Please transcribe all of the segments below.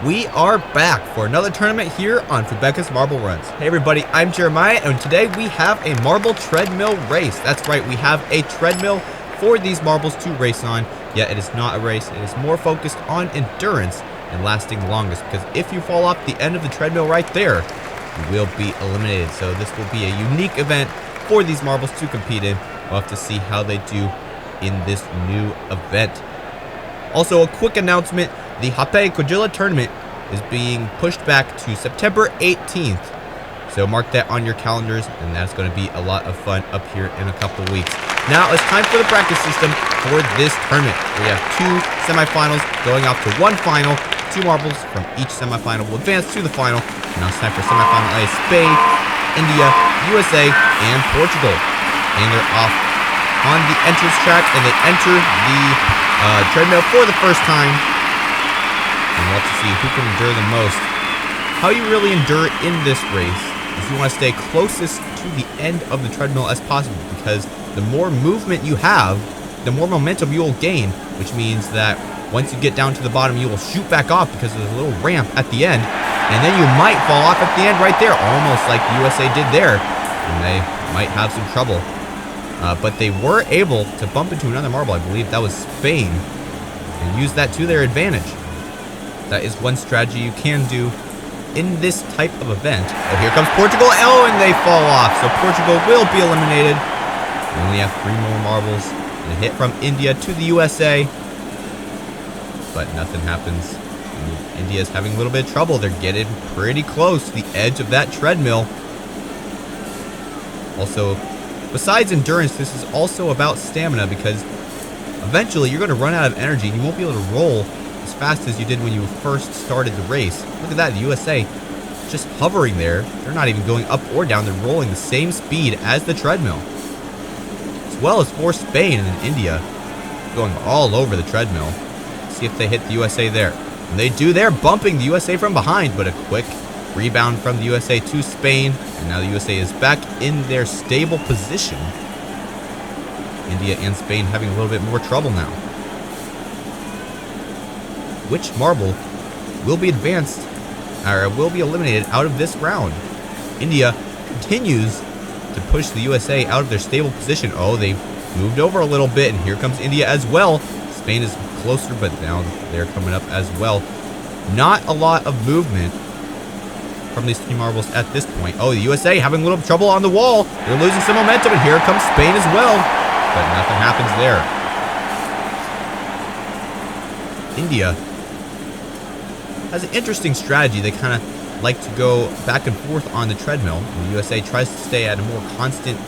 We are back for another tournament here on Fubeca's Marble Runs. Hey everybody, I'm Jeremiah, and today we have a marble treadmill race. That's right, we have a treadmill for these marbles to race on. Yet it is not a race, it is more focused on endurance and lasting the longest, because if you fall off the end of the treadmill right there, you will be eliminated. So this will be a unique event for these marbles to compete in. We'll have to see how they do in this new event. Also, a quick announcement. The Hape Quadrilla tournament is being pushed back to September 18th. So mark that on your calendars, and that's going to be a lot of fun up here in a couple weeks. Now it's time for the practice system for this tournament. We have 2 semifinals going off to 1 final. 2 marbles from each semifinal will advance to the final. Now it's time for semifinal A: Spain, India, USA, and Portugal. And they're off on the entrance track, and they enter the treadmill for the first time. And we'll have to see who can endure the most. How you really endure in this race is you want to stay closest to the end of the treadmill as possible, because the more movement you have, the more momentum you will gain, which means that once you get down to the bottom, you will shoot back off because there's a little ramp at the end, and then you might fall off at the end right there, almost like the USA did there, and they might have some trouble. But they were able to bump into another marble, I believe that was Spain, and use that to their advantage. That is one strategy you can do in this type of event. Oh, here comes Portugal. Oh, and they fall off. So Portugal will be eliminated. We only have 3 more marbles. And a hit from India to the USA. But nothing happens. India's having a little bit of trouble. They're getting pretty close to the edge of that treadmill. Also, besides endurance, this is also about stamina, because eventually you're going to run out of energy and you won't be able to roll as fast as you did when you first started the race. Look at that, the USA just hovering there. They're not even going up or down. They're rolling the same speed as the treadmill. As well as for Spain and India, going all over the treadmill. See if they hit the USA there. And they do. They're bumping the USA from behind, but a quick rebound from the USA to Spain. And now the USA is back in their stable position. India and Spain having a little bit more trouble now. Which marble will be advanced, or will be eliminated out of this round? India continues to push the USA out of their stable position. Oh, they've moved over a little bit, and here comes India as well. Spain is closer, but now they're coming up as well. Not a lot of movement from these 3 marbles at this point. Oh, the USA having a little trouble on the wall. They're losing some momentum, and here comes Spain as well. But nothing happens there. India has an interesting strategy. They kind of like to go back and forth on the treadmill. And the USA tries to stay at a more constant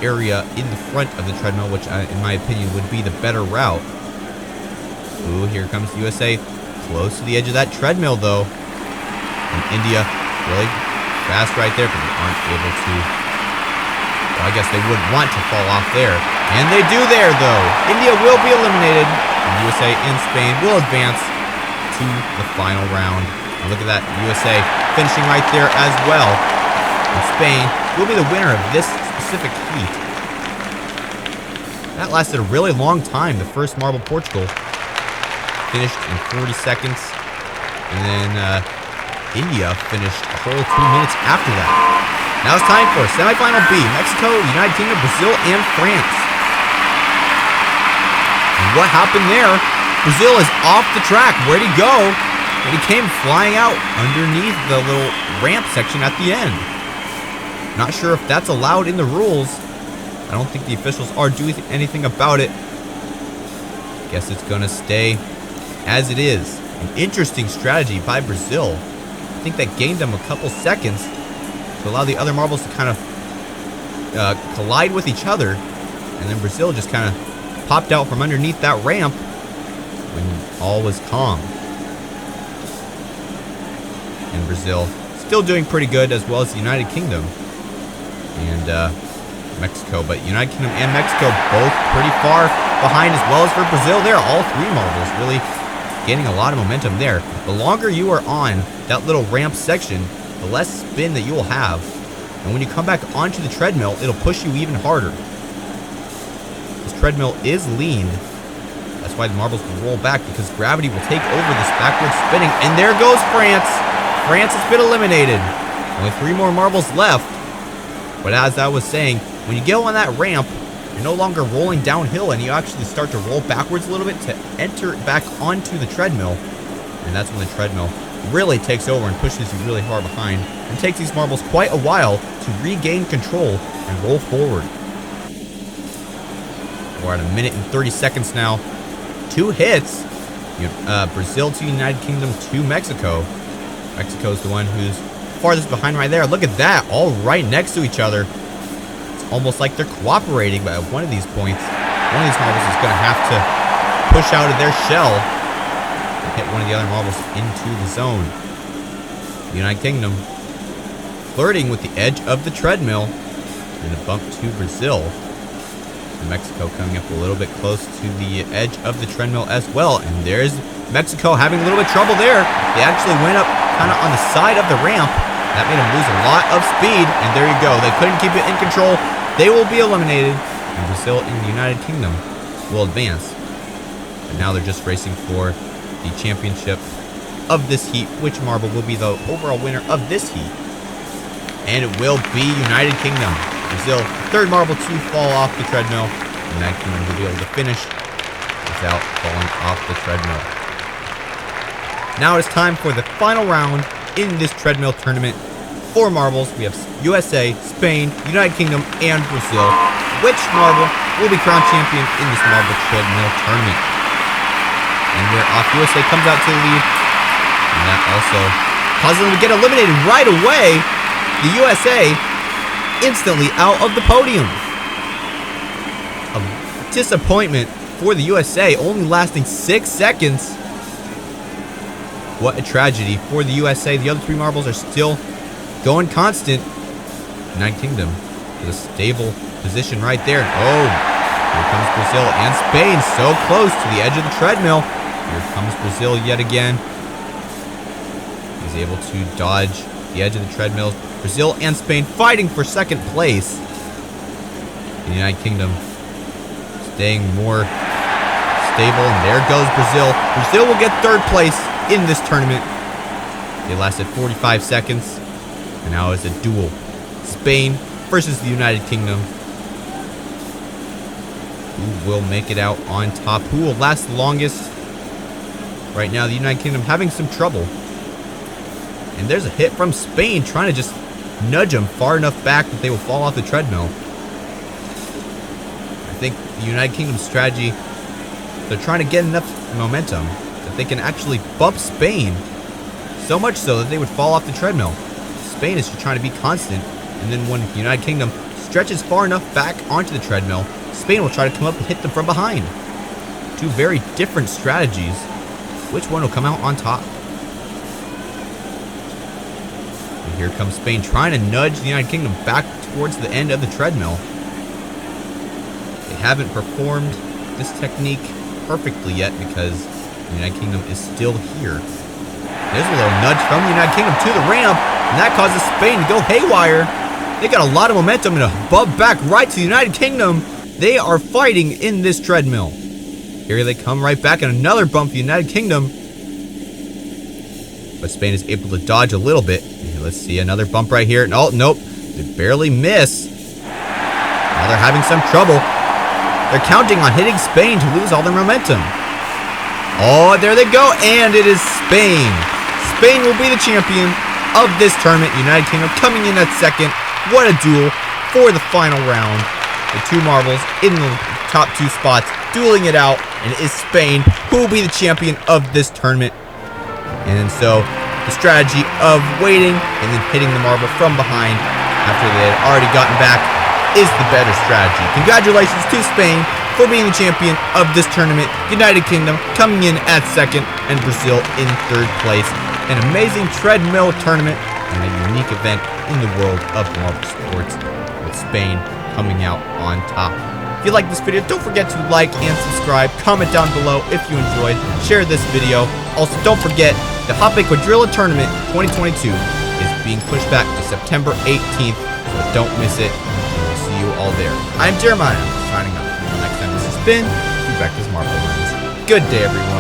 area in the front of the treadmill, which in my opinion would be the better route. Ooh, here comes the USA, close to the edge of that treadmill though. And India really fast right there, but they aren't able to. Well, I guess they would want to fall off there. And they do there though. India will be eliminated. And the USA and Spain will advance to the final round. And look at that, USA finishing right there as well. And Spain will be the winner of this specific heat. That lasted a really long time. The first marble, Portugal, finished in 40 seconds. And then India finished a whole 2 minutes after that. Now it's time for semifinal B: Mexico, United Kingdom, Brazil, and France. And what happened there? Brazil is off the track. Where'd he go? And he came flying out underneath the little ramp section at the end. Not sure if that's allowed in the rules. I don't think the officials are doing anything about it. Guess it's gonna stay as it is. An interesting strategy by Brazil. I think that gained them a couple seconds to allow the other marbles to kind of collide with each other. And then Brazil just kind of popped out from underneath that ramp when all was calm. And Brazil still doing pretty good, as well as the United Kingdom and Mexico. But United Kingdom and Mexico both pretty far behind, as well as for Brazil there. All 3 marbles really gaining a lot of momentum there. The longer you are on that little ramp section, the less spin that you will have. And when you come back onto the treadmill, it'll push you even harder. This treadmill is leaned That's why the marbles will roll back, because gravity will take over this backward spinning. And there goes France. France has been eliminated. Only 3 more marbles left. But as I was saying, when you go on that ramp, you're no longer rolling downhill, and you actually start to roll backwards a little bit to enter back onto the treadmill. And that's when the treadmill really takes over and pushes you really hard behind, and takes these marbles quite a while to regain control and roll forward. We're at 1 minute and 30 seconds now. 2 hits. You have, Brazil to United Kingdom to Mexico. Mexico's the one who's farthest behind right there. Look at that, all right next to each other. It's almost like they're cooperating, but at one of these points, one of these marbles is going to have to push out of their shell and hit one of the other marbles into the zone. The United Kingdom flirting with the edge of the treadmill. Going to bump to Brazil. And Mexico coming up a little bit close to the edge of the treadmill as well. And there's Mexico having a little bit of trouble there. They actually went up kind of on the side of the ramp. That made them lose a lot of speed. And there you go. They couldn't keep it in control. They will be eliminated. And Brazil and the United Kingdom will advance. And now they're just racing for the championship of this heat. Which marble will be the overall winner of this heat? And it will be United Kingdom. Brazil, 3rd marble to fall off the treadmill. United Kingdom will be able to finish without falling off the treadmill. Now it's time for the final round in this treadmill tournament. 4 marbles. We have USA, Spain, United Kingdom, and Brazil. Which marble will be crowned champion in this marble treadmill tournament? And we're off. USA comes out to the lead. And that also causes them to get eliminated right away. The USA instantly out of the podium. A disappointment for the USA, only lasting 6 seconds. What a tragedy for the USA. The other 3 marbles are still going constant. United Kingdom with a stable position right there. Oh, here comes Brazil and Spain, so close to the edge of the treadmill. Here comes Brazil yet again. He's able to dodge the edge of the treadmill. Brazil and Spain fighting for 2nd place. The United Kingdom staying more stable, and there goes Brazil. Brazil will get 3rd place in this tournament. They lasted 45 seconds, and now it's a duel. Spain versus the United Kingdom. Who will make it out on top? Who will last the longest? Right now, the United Kingdom having some trouble. And there's a hit from Spain, trying to just nudge them far enough back that they will fall off the treadmill. I think the United Kingdom's strategy, they're trying to get enough momentum that they can actually bump Spain, so much so that they would fall off the treadmill. Spain is just trying to be constant, and then when the United Kingdom stretches far enough back onto the treadmill, Spain will try to come up and hit them from behind. 2 very different strategies. Which one will come out on top? Here comes Spain trying to nudge the United Kingdom back towards the end of the treadmill. They haven't performed this technique perfectly yet because the United Kingdom is still here. There's a little nudge from the United Kingdom to the ramp, and that causes Spain to go haywire. They got a lot of momentum and a bump back right to the United Kingdom. They are fighting in this treadmill. Here they come right back, and another bump for the United Kingdom. But Spain is able to dodge a little bit. Let's see, another bump right here. Oh, nope. They barely miss. Now they're having some trouble. They're counting on hitting Spain to lose all their momentum. Oh, there they go. And it is Spain. Spain will be the champion of this tournament. United Kingdom coming in at 2nd. What a duel for the final round. The 2 marbles in the top 2 spots, dueling it out. And it is Spain who will be the champion of this tournament. And so the strategy of waiting and then hitting the marble from behind after they had already gotten back is the better strategy. Congratulations to Spain for being the champion of this tournament. United Kingdom coming in at 2nd and Brazil in 3rd place. An amazing treadmill tournament and a unique event in the world of marble sports, with Spain coming out on top. If you like this video, don't forget to like and subscribe. Comment down below if you enjoyed. Share this video. Also, don't forget, the Hot Bake Quadrilla Tournament 2022 is being pushed back to September 18th, so don't miss it. We'll see you all there. I'm Jeremiah, signing off. Until next time, this has been Fubeca's Marble Runs. Good day, everyone.